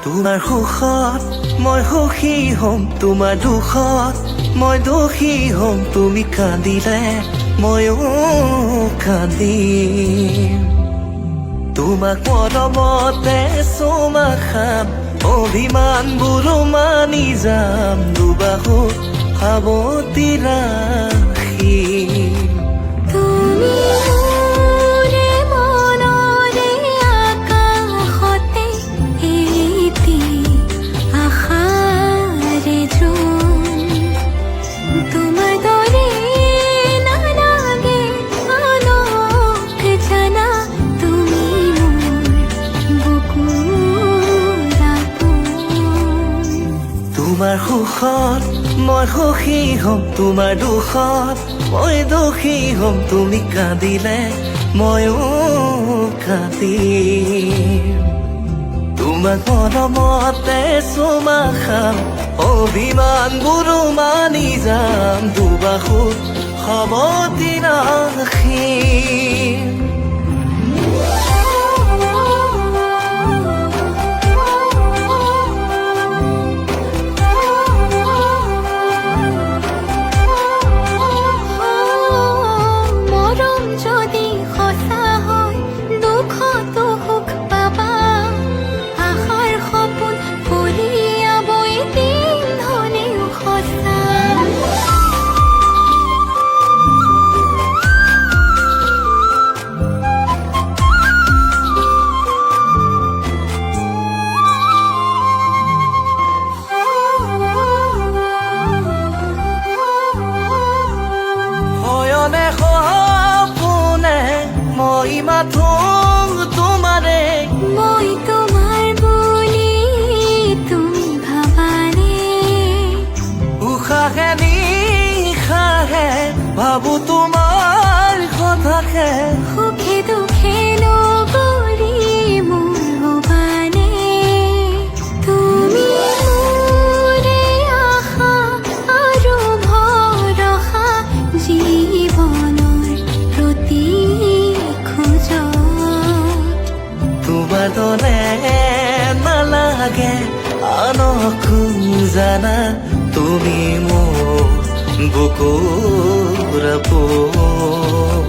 তোমাৰ সুখত মই সুখী হ'ম, তোমাৰ দুখত মই দোষী হ'ম। তুমি কান্দিলে ময়ো কান্দিম। তোমাক মৰমতে চুমা খাম, অভিমানবোৰো মানি যাম। দুবাহু সাৱটি ৰাখিম। তুমি মোৰে মনৰে আকাশতে এটি আশাৰে জোন। তোমাৰ দৰে নালাগে আনক জানা, তুমি মোৰ বুকুৰ আপোন। তোমাৰ সুখত মই সুখী হ'ম, তোমাৰ দুখত মই দোষী হ'ম। তুমি কান্দিলে ময়ো কান্দিম। তোমাক মৰমতে চুমা খাম, অভিমানবোৰো মানি যাম। দুবাহু সাৱটি ৰাখিম। মৰম যদি সঁচা হয়, দুখতো সুখ পাবা। আশাৰ সপোন ফলিয়াব এদিন হ'লেও সঁচা। শয়নে সপোনে মই মাথো তোমাৰে। মই তোমাৰ বুলি তুমি ভাবানে? উশাহে নিশাহে ভাবো তোমাৰ কথাকে। সুখে দুখে নগৰি মোৰ হবানে? তুমি মোৰে আশা আৰু ভৰসা, জীৱনৰ প্ৰতি খোজত। তোমাৰ দৰে নালাগে আনকো জানা, তুমি মোৰ বুকুৰ আপোন।